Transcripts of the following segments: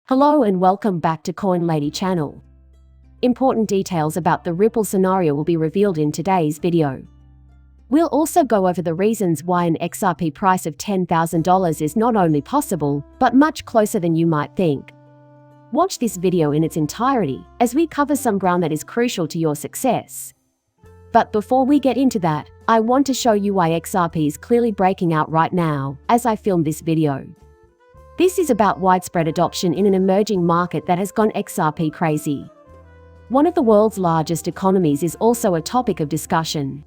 Hello and welcome back to Coin Lady channel. Important details about the Ripple scenario will be revealed in today's video. We'll also go over the reasons why an XRP price of $10,000 is not only possible, but much closer than you might think. Watch this video in its entirety, as we cover some ground that is crucial to your success. But before we get into that, I want to show you why XRP is clearly breaking out right now, as I film this video. This is about widespread adoption in an emerging market that has gone XRP crazy. One of the world's largest economies is also a topic of discussion.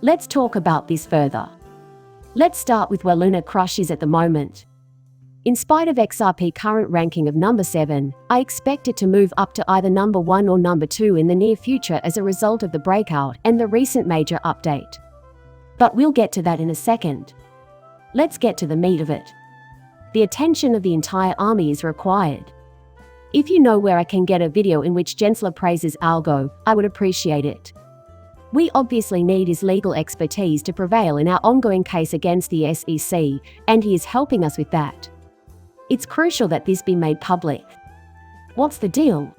Let's talk about this further. Let's start with where Luna Crush is at the moment. In spite of XRP current ranking of number 7, I expect it to move up to either number 1 or number 2 in the near future as a result of the breakout and the recent major update. But we'll get to that in a second. Let's get to the meat of it. The attention of the entire army is required. If you know where I can get a video in which Gensler praises Algo, I would appreciate it. We obviously need his legal expertise to prevail in our ongoing case against the SEC, and he is helping us with that. It's crucial that this be made public. What's the deal?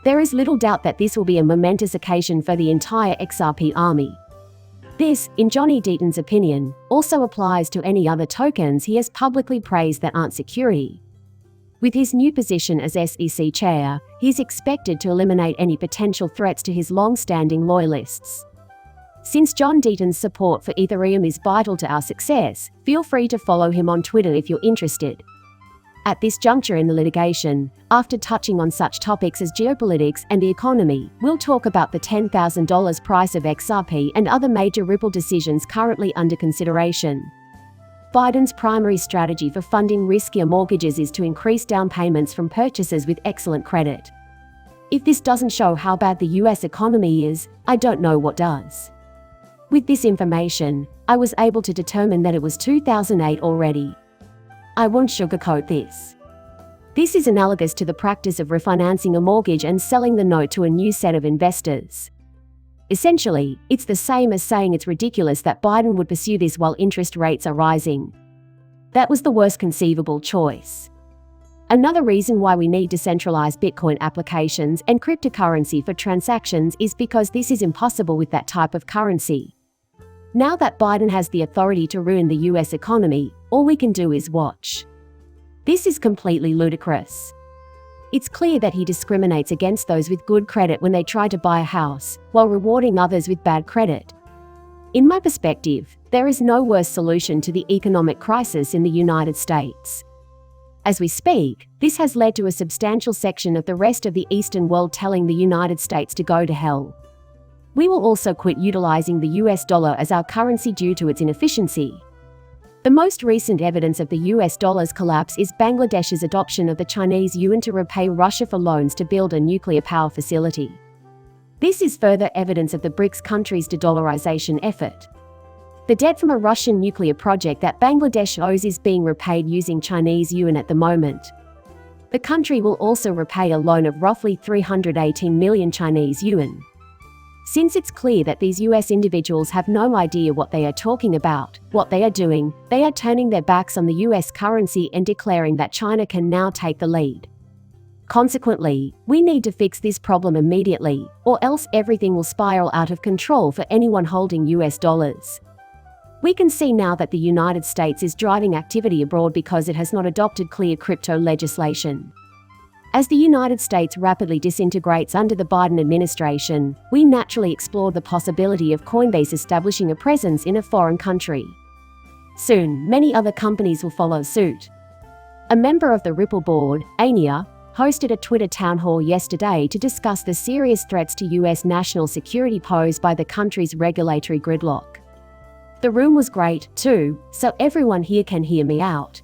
There is little doubt that this will be a momentous occasion for the entire XRP army. This, in Johnny Deaton's opinion, also applies to any other tokens he has publicly praised that aren't security. With his new position as SEC chair, he's expected to eliminate any potential threats to his long-standing loyalists. Since John Deaton's support for Ethereum is vital to our success, feel free to follow him on Twitter if you're interested. At this juncture in the litigation, after touching on such topics as geopolitics and the economy, we'll talk about the $10,000 price of XRP and other major Ripple decisions currently under consideration. Biden's primary strategy for funding riskier mortgages is to increase down payments from purchasers with excellent credit. If this doesn't show how bad the US economy is, I don't know what does. With this information, I was able to determine that it was 2008 already. I won't sugarcoat this. This is analogous to the practice of refinancing a mortgage and selling the note to a new set of investors. Essentially, it's the same as saying it's ridiculous that Biden would pursue this while interest rates are rising. That was the worst conceivable choice. Another reason why we need decentralized Bitcoin applications and cryptocurrency for transactions is because this is impossible with that type of currency. Now that Biden has the authority to ruin the US economy, all we can do is watch. This is completely ludicrous. It's clear that he discriminates against those with good credit when they try to buy a house, while rewarding others with bad credit. In my perspective, there is no worse solution to the economic crisis in the United States. As we speak, this has led to a substantial section of the rest of the Eastern world telling the United States to go to hell. We will also quit utilizing the US dollar as our currency due to its inefficiency. The most recent evidence of the US dollar's collapse is Bangladesh's adoption of the Chinese yuan to repay Russia for loans to build a nuclear power facility. This is further evidence of the BRICS countries' de-dollarization effort. The debt from a Russian nuclear project that Bangladesh owes is being repaid using Chinese yuan at the moment. The country will also repay a loan of roughly 318 million Chinese yuan. Since it's clear that these US individuals have no idea what they are talking about, what they are doing, they are turning their backs on the US currency and declaring that China can now take the lead. Consequently, we need to fix this problem immediately, or else everything will spiral out of control for anyone holding US dollars. We can see now that the United States is driving activity abroad because it has not adopted clear crypto legislation. As the United States rapidly disintegrates under the Biden administration, we naturally explored the possibility of Coinbase establishing a presence in a foreign country. Soon, many other companies will follow suit. A member of the Ripple board, Ania, hosted a Twitter town hall yesterday to discuss the serious threats to US national security posed by the country's regulatory gridlock. The room was great, too, so everyone here can hear me out.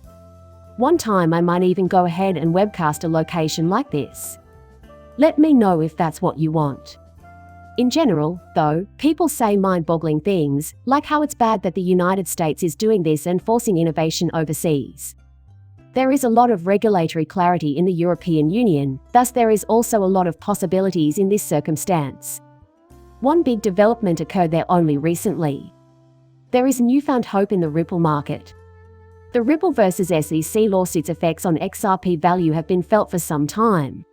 One time I might even go ahead and webcast a location like this. Let me know if that's what you want. In general, though, people say mind-boggling things, like how it's bad that the United States is doing this and forcing innovation overseas. There is a lot of regulatory clarity in the European Union, thus there is also a lot of possibilities in this circumstance. One big development occurred there only recently. There is newfound hope in the Ripple market. The Ripple vs. SEC lawsuit's effects on XRP value have been felt for some time.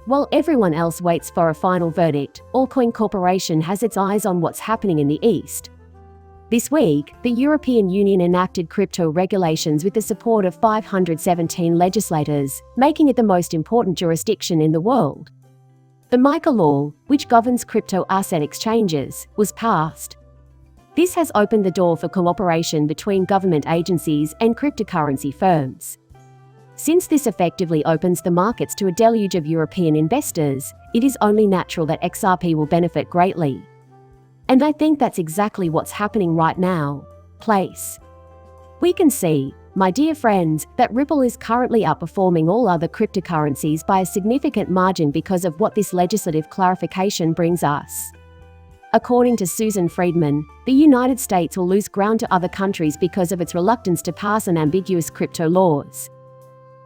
While everyone else waits for a final verdict, Allcoin Corporation has its eyes on what's happening in the East. This week, the European Union enacted crypto regulations with the support of 517 legislators, making it the most important jurisdiction in the world. The MiCA law, which governs crypto asset exchanges, was passed. This has opened the door for cooperation between government agencies and cryptocurrency firms. Since this effectively opens the markets to a deluge of European investors, it is only natural that XRP will benefit greatly. And I think that's exactly what's happening right now. We can see, my dear friends, that Ripple is currently outperforming all other cryptocurrencies by a significant margin because of what this legislative clarification brings us. According to Susan Friedman, the United States will lose ground to other countries because of its reluctance to pass unambiguous crypto laws.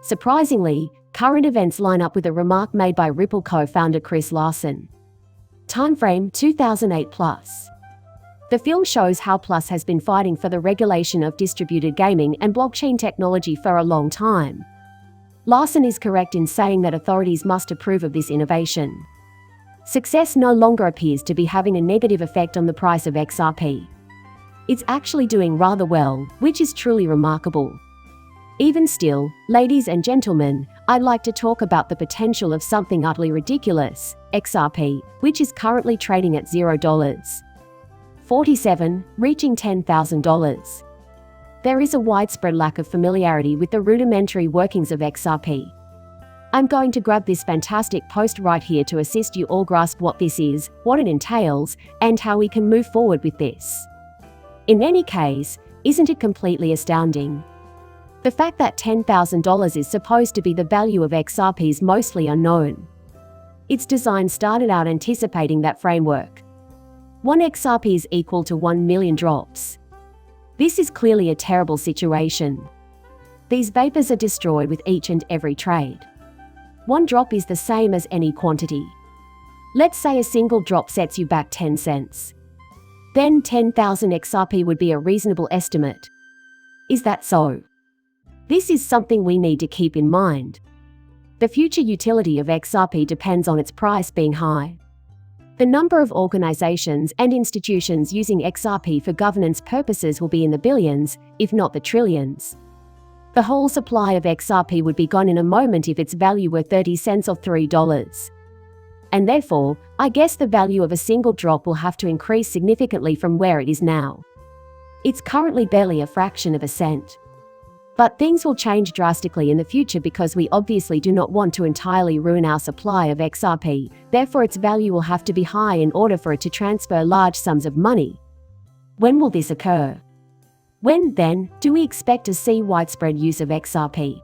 Surprisingly, current events line up with a remark made by Ripple co-founder Chris Larsen. Timeframe 2008 Plus. The film shows how Plus has been fighting for the regulation of distributed gaming and blockchain technology for a long time. Larsen is correct in saying that authorities must approve of this innovation. Success no longer appears to be having a negative effect on the price of XRP. It's actually doing rather well, which is truly remarkable. Even still, ladies and gentlemen, I'd like to talk about the potential of something utterly ridiculous, XRP, which is currently trading at $0.47, reaching $10,000. There is a widespread lack of familiarity with the rudimentary workings of XRP. I'm going to grab this fantastic post right here to assist you all grasp what this is, what it entails, and how we can move forward with this. In any case, isn't it completely astounding? The fact that $10,000 is supposed to be the value of XRP is mostly unknown. Its design started out anticipating that framework. 1 XRP is equal to 1 million drops. This is clearly a terrible situation. These vapors are destroyed with each and every trade. 1 drop is the same as any quantity. Let's say a single drop sets you back 10 cents. Then 10,000 XRP would be a reasonable estimate. Is that so? This is something we need to keep in mind. The future utility of XRP depends on its price being high. The number of organizations and institutions using XRP for governance purposes will be in the billions, if not the trillions. The whole supply of XRP would be gone in a moment if its value were 30 cents or $3. And therefore, I guess the value of a single drop will have to increase significantly from where it is now. It's currently barely a fraction of a cent. But things will change drastically in the future because we obviously do not want to entirely ruin our supply of XRP, therefore its value will have to be high in order for it to transfer large sums of money. When will this occur? When, then, do we expect to see widespread use of XRP?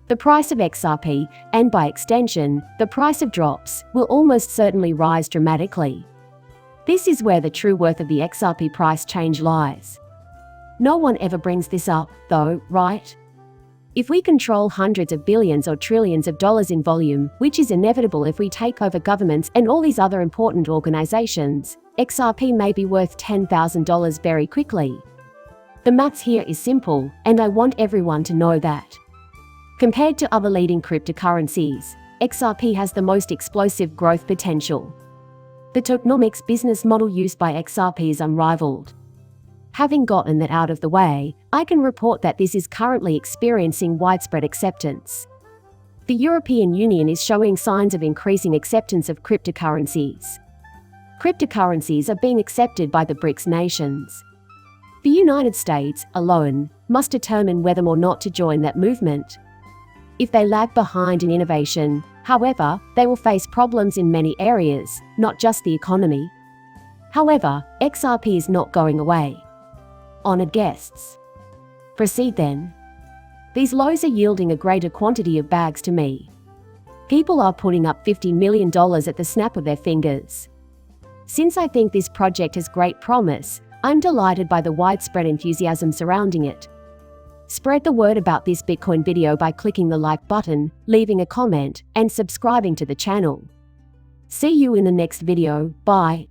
The price of XRP, and by extension, the price of drops, will almost certainly rise dramatically. This is where the true worth of the XRP price change lies. No one ever brings this up, though, right? If we control hundreds of billions or trillions of dollars in volume, which is inevitable if we take over governments and all these other important organizations, XRP may be worth $10,000 very quickly. The maths here is simple, and I want everyone to know that. Compared to other leading cryptocurrencies, XRP has the most explosive growth potential. The tokenomics business model used by XRP is unrivaled. Having gotten that out of the way, I can report that this is currently experiencing widespread acceptance. The European Union is showing signs of increasing acceptance of cryptocurrencies. Cryptocurrencies are being accepted by the BRICS nations. The United States, alone, must determine whether or not to join that movement. If they lag behind in innovation, however, they will face problems in many areas, not just the economy. However, XRP is not going away. Honored guests. Proceed then. These lows are yielding a greater quantity of bags to me. People are putting up $50 million at the snap of their fingers. Since I think this project has great promise, I'm delighted by the widespread enthusiasm surrounding it. Spread the word about this Bitcoin video by clicking the like button, leaving a comment, and subscribing to the channel. See you in the next video. Bye.